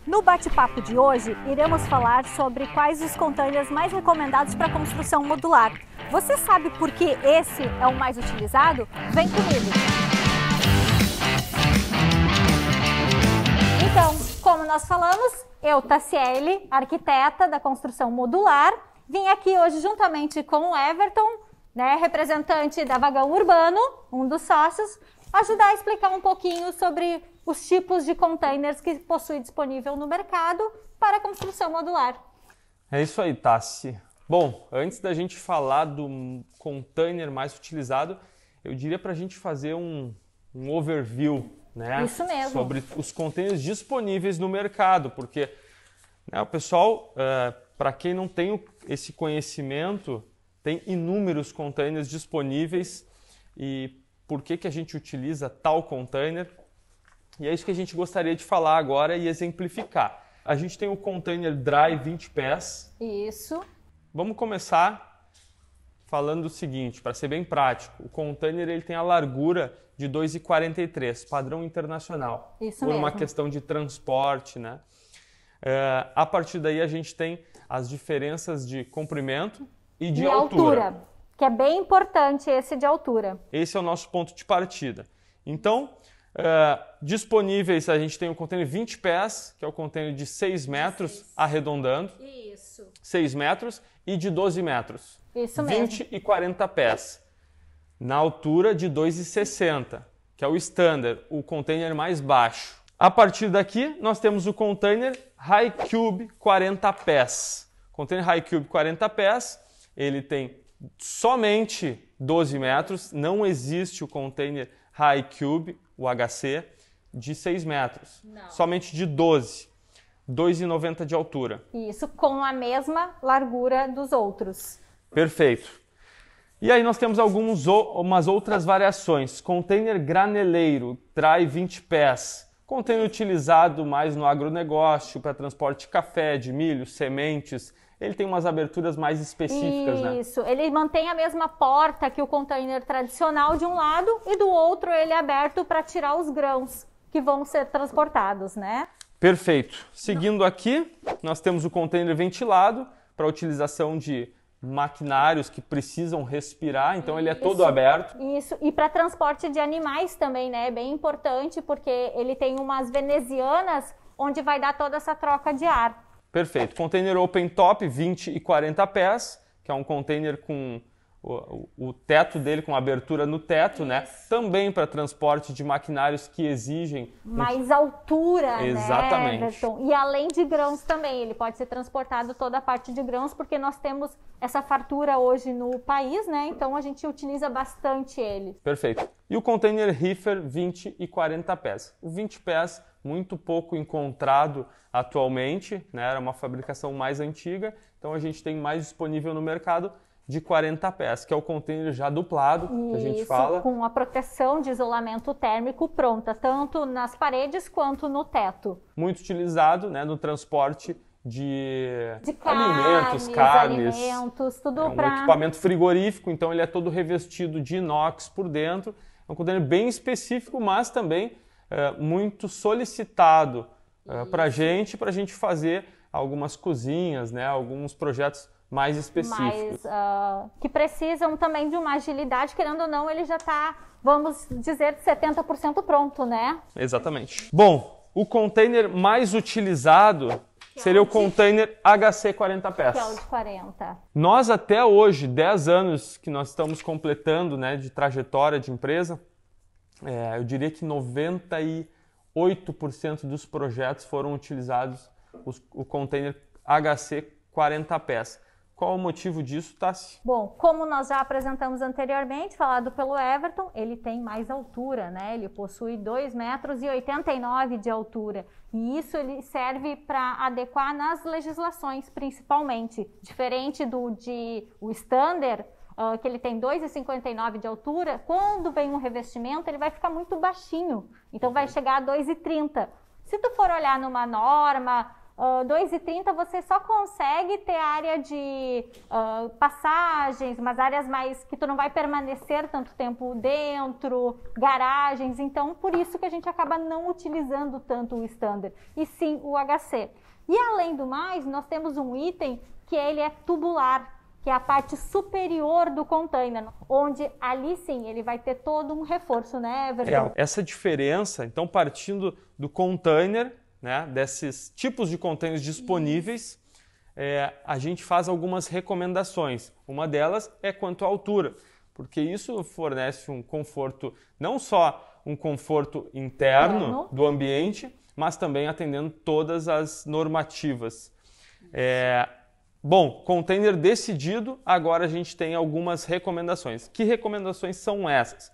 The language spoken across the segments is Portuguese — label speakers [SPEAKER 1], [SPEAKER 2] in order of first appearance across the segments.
[SPEAKER 1] No bate-papo de hoje, iremos falar sobre quais os containers mais recomendados para construção modular. Você sabe por que esse é o mais utilizado? Vem comigo! Então, como nós falamos, eu, Tassiele, arquiteta da construção modular, vim aqui hoje juntamente com o Everton, representante da Vagão Urbano, um dos sócios, ajudar a explicar um pouquinho sobre os tipos de containers que possui disponível no mercado para construção modular.
[SPEAKER 2] É isso aí, Tassi. Bom, antes da gente falar do container mais utilizado, eu diria para a gente fazer um overview,
[SPEAKER 1] Isso mesmo.
[SPEAKER 2] Sobre os containers disponíveis no mercado, porque o pessoal, para quem não tem esse conhecimento, tem inúmeros containers disponíveis e por que a gente utiliza tal container. E é isso que a gente gostaria de falar agora e exemplificar. A gente tem o container Dry 20 pés.
[SPEAKER 1] Isso.
[SPEAKER 2] Vamos começar falando o seguinte, para ser bem prático. O container ele tem a largura de 2,43, padrão internacional.
[SPEAKER 1] Isso
[SPEAKER 2] por
[SPEAKER 1] mesmo.
[SPEAKER 2] Uma questão de transporte, né? A partir daí a gente tem as diferenças de comprimento e de altura.
[SPEAKER 1] Que é bem importante esse de altura.
[SPEAKER 2] Esse é o nosso ponto de partida. Então, disponíveis, a gente tem o container 20 pés, que é o container de 6 metros, arredondando.
[SPEAKER 1] Isso.
[SPEAKER 2] 6 metros e de 12 metros.
[SPEAKER 1] Isso mesmo.
[SPEAKER 2] 20 e 40 pés. Na altura de 2,60, que é o standard, o container mais baixo. A partir daqui, nós temos o container High Cube 40 pés. Container High Cube 40 pés, ele tem somente 12 metros, não existe o container High Cube, o HC, de 6 metros.
[SPEAKER 1] Não.
[SPEAKER 2] Somente de 12. 2,90 de altura.
[SPEAKER 1] Isso, com a mesma largura dos outros.
[SPEAKER 2] Perfeito. E aí nós temos umas outras variações. Container graneleiro, Dry 20 pés. Container utilizado mais no agronegócio, para transporte de café, de milho, sementes. Ele tem umas aberturas mais específicas, né?
[SPEAKER 1] Isso, ele mantém a mesma porta que o container tradicional de um lado e do outro ele é aberto para tirar os grãos que vão ser transportados, né?
[SPEAKER 2] Perfeito. Seguindo aqui, nós temos o container ventilado para utilização de maquinários que precisam respirar, então ele é todo aberto.
[SPEAKER 1] Isso, e para transporte de animais também, né? É bem importante porque ele tem umas venezianas onde vai dar toda essa troca de ar.
[SPEAKER 2] Perfeito. Container open top, 20 e 40 pés, que é um container com o teto dele, com abertura no teto, né? Também para transporte de maquinários que exigem
[SPEAKER 1] mais altura,
[SPEAKER 2] Exatamente.
[SPEAKER 1] Né, Everton? E além de grãos também, ele pode ser transportado toda a parte de grãos, porque nós temos essa fartura hoje no país, né? Então a gente utiliza bastante ele.
[SPEAKER 2] Perfeito. E o container reefer 20 e 40 pés. O 20 pés, muito pouco encontrado atualmente, né? Era uma fabricação mais antiga, então a gente tem mais disponível no mercado de 40 pés, que é o container já duplado, que a gente fala.
[SPEAKER 1] Com a proteção de isolamento térmico pronta, tanto nas paredes quanto no teto.
[SPEAKER 2] Muito utilizado, né, no transporte de
[SPEAKER 1] alimentos, tudo
[SPEAKER 2] um equipamento frigorífico, então ele é todo revestido de inox por dentro. É um container bem específico, mas também muito solicitado para a gente fazer algumas cozinhas, né, alguns projetos mais específicos.
[SPEAKER 1] Mas que precisam também de uma agilidade, querendo ou não, ele já está, vamos dizer, 70% pronto, né?
[SPEAKER 2] Exatamente. Bom, o container mais utilizado seria o container HC 40 pés.
[SPEAKER 1] Que é o de 40.
[SPEAKER 2] Nós até hoje, 10 anos que nós estamos completando, né, de trajetória de empresa, eu diria que 98% dos projetos foram utilizados o container HC 40 pés. Qual o motivo disso, Tassi?
[SPEAKER 1] Bom, como nós já apresentamos anteriormente, falado pelo Everton, ele tem mais altura, né? Ele possui 2,89 metros de altura. E isso ele serve para adequar nas legislações, principalmente. Diferente o standard, que ele tem 2,59 de altura, quando vem um revestimento, ele vai ficar muito baixinho. Então vai chegar a 2,30. Se tu for olhar numa norma 2,30 você só consegue ter área de passagens, umas áreas mais que tu não vai permanecer tanto tempo dentro, garagens, então por isso que a gente acaba não utilizando tanto o standard, e sim o HC. E além do mais, nós temos um item que ele é tubular, que é a parte superior do container, onde ali sim ele vai ter todo um reforço, né, Everton?
[SPEAKER 2] Essa diferença, então partindo do container, né, desses tipos de containers disponíveis, a gente faz algumas recomendações. Uma delas é quanto à altura, porque isso fornece um conforto, não só um conforto interno do ambiente, mas também atendendo todas as normativas. Bom, container decidido, agora a gente tem algumas recomendações. Que recomendações são essas?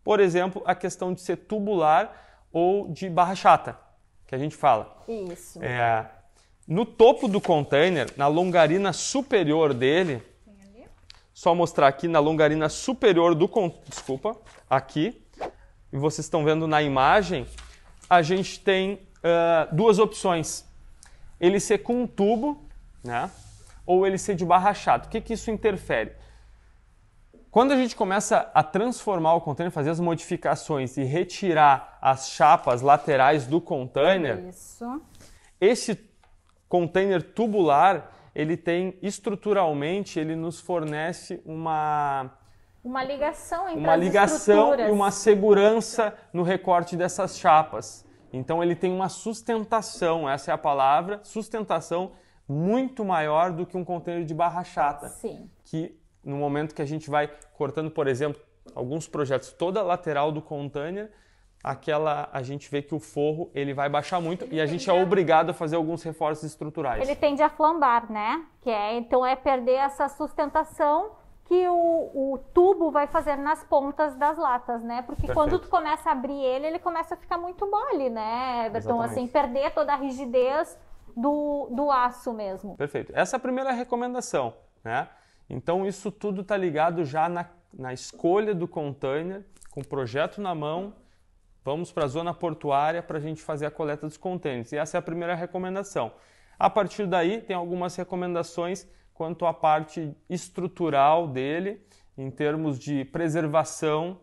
[SPEAKER 2] Por exemplo, a questão de ser tubular ou de barra chata, que a gente fala.
[SPEAKER 1] Isso.
[SPEAKER 2] No topo do container, na longarina superior dele, só mostrar aqui na longarina superior do desculpa, aqui, e vocês estão vendo na imagem, a gente tem duas opções. Ele ser com um tubo, né, ou ele ser de barra chata. O que isso interfere? Quando a gente começa a transformar o container, fazer as modificações e retirar as chapas laterais do container, esse container tubular, ele tem estruturalmente, ele nos fornece uma
[SPEAKER 1] ligação entre
[SPEAKER 2] uma ligação e uma segurança no recorte dessas chapas. Então ele tem uma sustentação, essa é a palavra, sustentação muito maior do que um container de barra chata.
[SPEAKER 1] Sim.
[SPEAKER 2] Que no momento que a gente vai cortando, por exemplo, alguns projetos, toda a lateral do container, a gente vê que o forro ele vai baixar muito e a gente é obrigado a fazer alguns reforços estruturais.
[SPEAKER 1] Ele tende a flambar, né? Então é perder essa sustentação que o tubo vai fazer nas pontas das latas, né? Porque quando tu começa a abrir ele começa a ficar muito mole, né, Everton? Assim, perder toda a rigidez do aço mesmo.
[SPEAKER 2] Perfeito. Essa é a primeira recomendação, né? Então isso tudo está ligado já na escolha do container, com o projeto na mão, vamos para a zona portuária para a gente fazer a coleta dos containers. E essa é a primeira recomendação. A partir daí tem algumas recomendações quanto à parte estrutural dele, em termos de preservação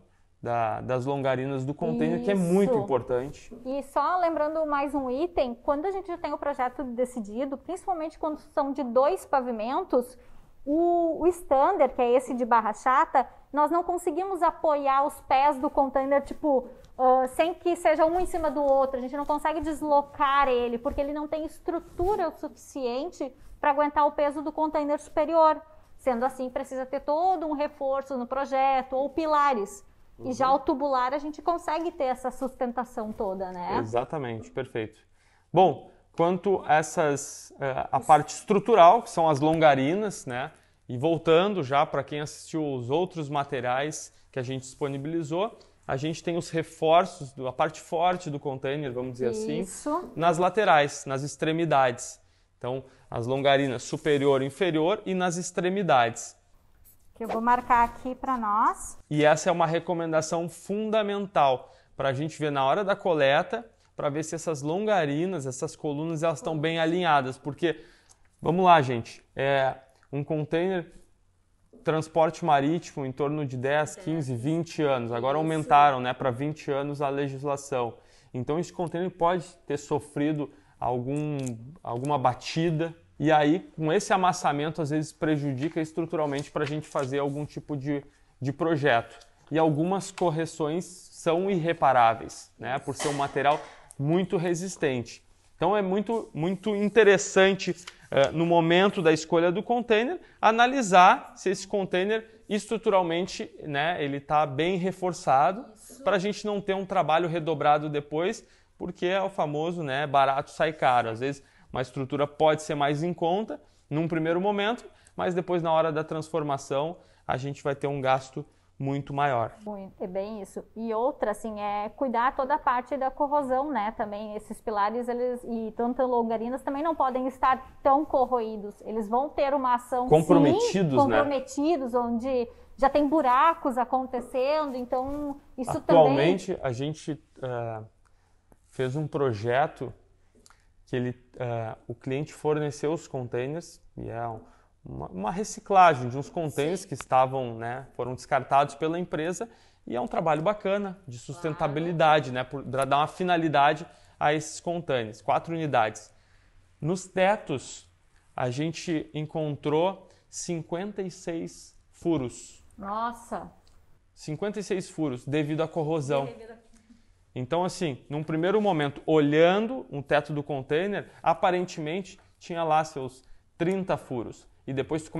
[SPEAKER 2] das longarinas do container, que é muito importante.
[SPEAKER 1] E só lembrando mais um item, quando a gente já tem o projeto decidido, principalmente quando são de 2 pavimentos, o standard, que é esse de barra chata, nós não conseguimos apoiar os pés do container, tipo, sem que seja um em cima do outro. A gente não consegue deslocar ele, porque ele não tem estrutura o suficiente para aguentar o peso do container superior. Sendo assim, precisa ter todo um reforço no projeto, ou pilares. E já o tubular a gente consegue ter essa sustentação toda, né?
[SPEAKER 2] Exatamente, perfeito. Bom, quanto a a parte estrutural, que são as longarinas, né? E voltando já para quem assistiu os outros materiais que a gente disponibilizou, a gente tem os reforços, a parte forte do container, vamos dizer assim, nas laterais, nas extremidades. Então, as longarinas superior e inferior e nas extremidades.
[SPEAKER 1] Que eu vou marcar aqui para nós.
[SPEAKER 2] E essa é uma recomendação fundamental para a gente ver na hora da coleta, para ver se essas longarinas, essas colunas, elas estão bem alinhadas. Porque, vamos lá, gente, um container transporte marítimo em torno de 10, 15, 20 anos. Agora aumentaram, né, para 20 anos a legislação. Então esse container pode ter sofrido alguma batida. E aí, com esse amassamento, às vezes prejudica estruturalmente para a gente fazer algum tipo de projeto. E algumas correções são irreparáveis, né, por ser um material muito resistente. Então é muito interessante, no momento da escolha do container, analisar se esse container estruturalmente, né, ele está bem reforçado, para a gente não ter um trabalho redobrado depois, porque é o famoso, né, barato sai caro. Às vezes uma estrutura pode ser mais em conta num primeiro momento, mas depois na hora da transformação a gente vai ter um gasto muito maior.
[SPEAKER 1] É bem isso. E outra, assim, é cuidar toda a parte da corrosão, né? Também esses pilares, e tanto longarinas também não podem estar tão corroídos. Eles vão ter uma ação comprometidos, onde já tem buracos acontecendo, então isso
[SPEAKER 2] Atualmente, a gente fez um projeto que o cliente forneceu os containers, e é uma reciclagem de uns containers que estavam, né, foram descartados pela empresa, e é um trabalho bacana de sustentabilidade, né, para dar uma finalidade a esses containers, 4 unidades. Nos tetos, a gente encontrou 56 furos.
[SPEAKER 1] Nossa!
[SPEAKER 2] 56 furos devido à corrosão. Então, assim, num primeiro momento, olhando um teto do container, aparentemente tinha lá seus 30 furos. E depois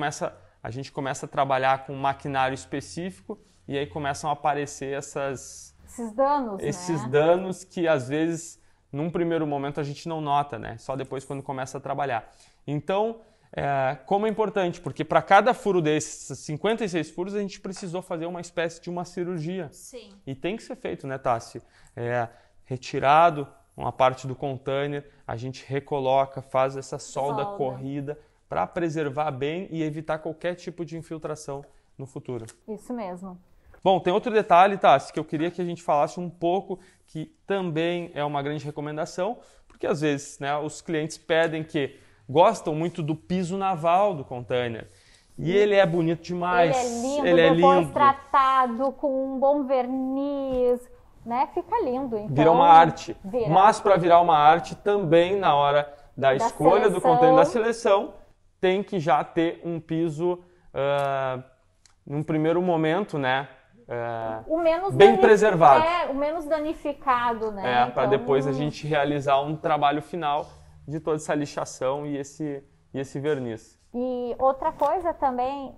[SPEAKER 2] a gente começa a trabalhar com um maquinário específico e aí começam a aparecer esses danos que às vezes, num primeiro momento, a gente não nota, né? Só depois quando começa a trabalhar. Então, como é importante, porque para cada furo desses 56 furos, a gente precisou fazer uma espécie de uma cirurgia.
[SPEAKER 1] Sim.
[SPEAKER 2] E tem que ser feito, né, Tassi? Retirado uma parte do container, a gente recoloca, faz essa solda corrida para preservar bem e evitar qualquer tipo de infiltração no futuro.
[SPEAKER 1] Isso mesmo.
[SPEAKER 2] Bom, tem outro detalhe, Tassi, que eu queria que a gente falasse um pouco, que também é uma grande recomendação, porque às vezes, né, os clientes pedem gostam muito do piso naval do container. E ele é bonito demais.
[SPEAKER 1] Ele é lindo, depois tratado com um bom verniz, né? Fica lindo. Então,
[SPEAKER 2] vira uma arte. Mas para virar uma arte, também na hora da escolha do container da seleção, tem que já ter um piso, num primeiro momento, né? Bem preservado.
[SPEAKER 1] O menos danificado, né?
[SPEAKER 2] Então, para depois a gente realizar um trabalho final de toda essa lixação e esse verniz.
[SPEAKER 1] E outra coisa também,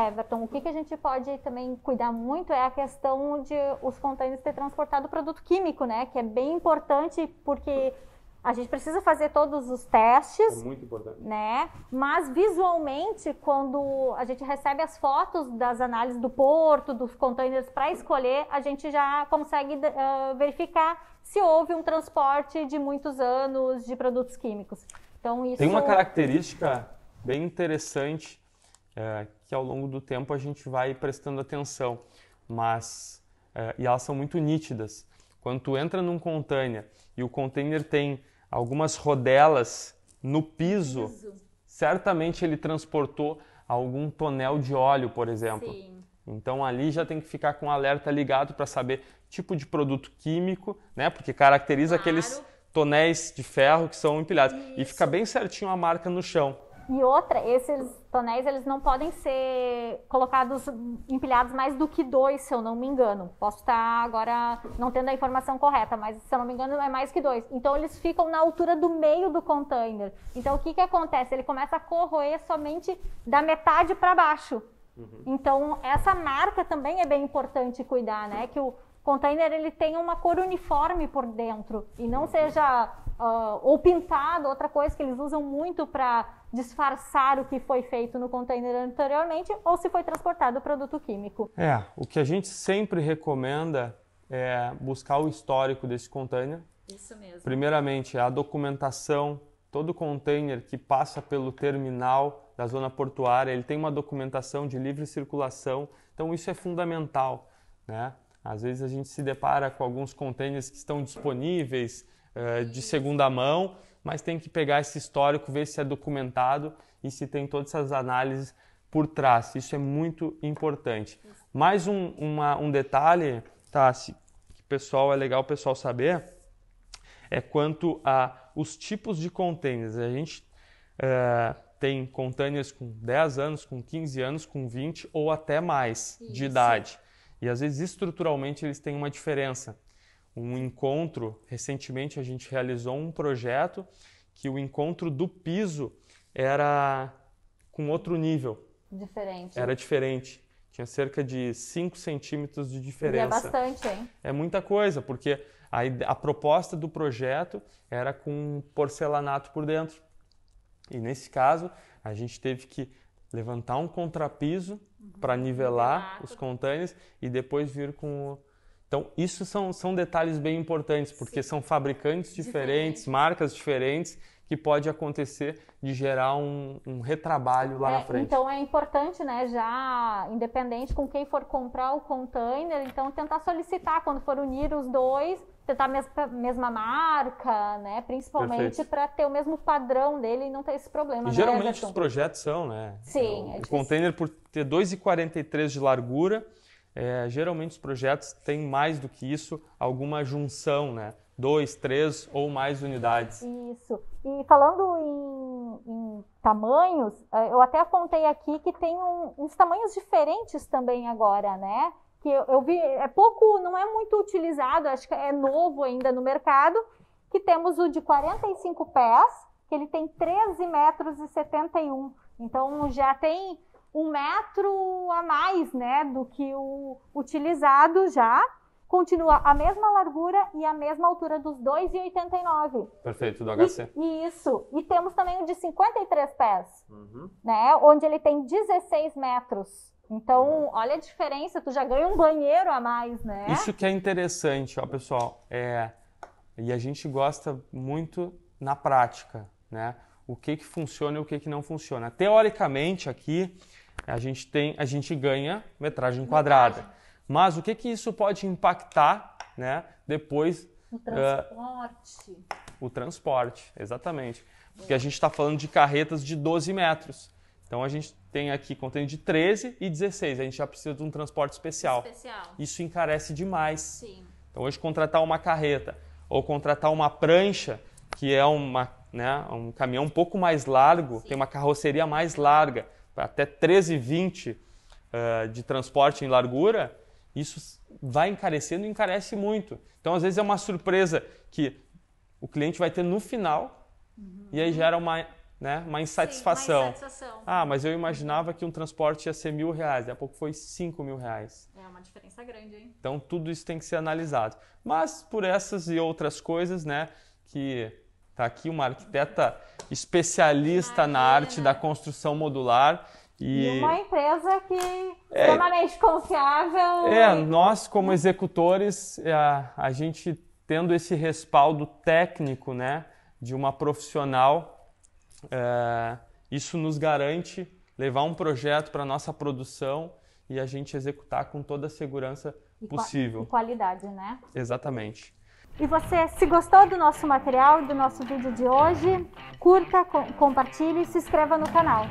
[SPEAKER 1] Everton, o que a gente pode também cuidar muito é a questão de os containers ter transportado produto químico, né? Que é bem importante porque a gente precisa fazer todos os testes.
[SPEAKER 2] É muito importante.
[SPEAKER 1] Né? Mas visualmente, quando a gente recebe as fotos das análises do porto, dos containers para escolher, a gente já consegue verificar se houve um transporte de muitos anos de produtos químicos. Então, isso...
[SPEAKER 2] Tem uma característica bem interessante que ao longo do tempo a gente vai prestando atenção, e elas são muito nítidas. Quando tu entra num container e o container tem algumas rodelas no piso, certamente ele transportou algum tonel de óleo, por exemplo.
[SPEAKER 1] Sim.
[SPEAKER 2] Então ali já tem que ficar com o alerta ligado para saber tipo de produto químico, né? Porque caracteriza aqueles tonéis de ferro que são empilhados. Isso. E fica bem certinho a marca no chão.
[SPEAKER 1] E outra, esses tonéis, eles não podem ser empilhados mais do que 2, se eu não me engano. Posso estar agora não tendo a informação correta, mas se eu não me engano é mais que 2. Então eles ficam na altura do meio do container. Então o que acontece? Ele começa a corroer somente da metade para baixo. Então essa marca também é bem importante cuidar, né? Que o container ele tenha uma cor uniforme por dentro e não seja ou pintado, outra coisa que eles usam muito para disfarçar o que foi feito no container anteriormente ou se foi transportado produto químico.
[SPEAKER 2] O que a gente sempre recomenda é buscar o histórico desse container.
[SPEAKER 1] Isso mesmo.
[SPEAKER 2] Primeiramente, a documentação, todo container que passa pelo terminal da zona portuária, ele tem uma documentação de livre circulação, então isso é fundamental, né? Às vezes a gente se depara com alguns containers que estão disponíveis de segunda mão, mas tem que pegar esse histórico, ver se é documentado e se tem todas essas análises por trás. Isso é muito importante. Mais um detalhe, tá, que pessoal, é legal o pessoal saber, é quanto a os tipos de containers. A gente tem containers com 10 anos, com 15 anos, com 20 ou até mais de idade. E às vezes estruturalmente eles têm uma diferença. Um encontro, recentemente a gente realizou um projeto que o encontro do piso era com outro nível.
[SPEAKER 1] Diferente.
[SPEAKER 2] Era diferente. Tinha cerca de 5 centímetros de diferença.
[SPEAKER 1] E é bastante, hein?
[SPEAKER 2] É muita coisa, porque a proposta do projeto era com porcelanato por dentro. E nesse caso, a gente teve que levantar um contrapiso para nivelar os containers e depois vir com o... Então, isso são detalhes bem importantes, porque são fabricantes diferentes, marcas diferentes, que pode acontecer de gerar um retrabalho lá na frente.
[SPEAKER 1] Então, é importante, né, já independente com quem for comprar o container, então tentar solicitar, quando for unir os dois, tentar a mesma marca, né? Principalmente para ter o mesmo padrão dele e não ter esse problema.
[SPEAKER 2] E geralmente os projetos são, né?
[SPEAKER 1] Sim.
[SPEAKER 2] O container, por ter 2,43 de largura, geralmente os projetos têm mais do que isso, alguma junção, né? 2, 3 ou mais unidades.
[SPEAKER 1] Isso. E falando em tamanhos, eu até apontei aqui que tem uns tamanhos diferentes também agora, né? Que eu vi, não é muito utilizado, acho que é novo ainda no mercado, que temos o de 45 pés, que ele tem 13,71 metros. Então já tem 1 metro a mais, né, do que o utilizado já. Continua a mesma largura e a mesma altura dos 2,89.
[SPEAKER 2] Perfeito, do HC.
[SPEAKER 1] Isso. E temos também o de 53 pés, né, onde ele tem 16 metros. Então, olha a diferença, tu já ganha um banheiro a mais, né?
[SPEAKER 2] Isso que é interessante, ó, pessoal. E a gente gosta muito na prática, né? O que funciona e o que não funciona. Teoricamente, aqui, a gente ganha metragem quadrada. Mas o que isso pode impactar, né, depois?
[SPEAKER 1] O transporte.
[SPEAKER 2] O transporte, exatamente. Porque a gente está falando de carretas de 12 metros. Então, a gente tem aqui container de 13 e 16. A gente já precisa de um transporte especial. Isso encarece demais.
[SPEAKER 1] Sim.
[SPEAKER 2] Então, hoje, contratar uma carreta ou contratar uma prancha, que é um caminhão um pouco mais largo, tem uma carroceria mais larga, até 13,20 de transporte em largura, isso vai encarecendo e encarece muito. Então, às vezes, é uma surpresa que o cliente vai ter no final e aí gera uma insatisfação.
[SPEAKER 1] Sim, uma insatisfação.
[SPEAKER 2] Ah, mas eu imaginava que um transporte ia ser R$1.000, daqui a pouco foi R$5.000.
[SPEAKER 1] É uma diferença grande, hein?
[SPEAKER 2] Então, tudo isso tem que ser analisado. Mas, por essas e outras coisas, né, que está aqui uma arquiteta especialista na arte da construção modular.
[SPEAKER 1] E uma empresa que é extremamente confiável.
[SPEAKER 2] Nós, como executores, a gente tendo esse respaldo técnico, né, de uma profissional, isso nos garante levar um projeto para a nossa produção e a gente executar com toda a segurança possível.
[SPEAKER 1] E qualidade, né?
[SPEAKER 2] Exatamente.
[SPEAKER 1] E você, se gostou do nosso material, do nosso vídeo de hoje, curta, compartilhe e se inscreva no canal.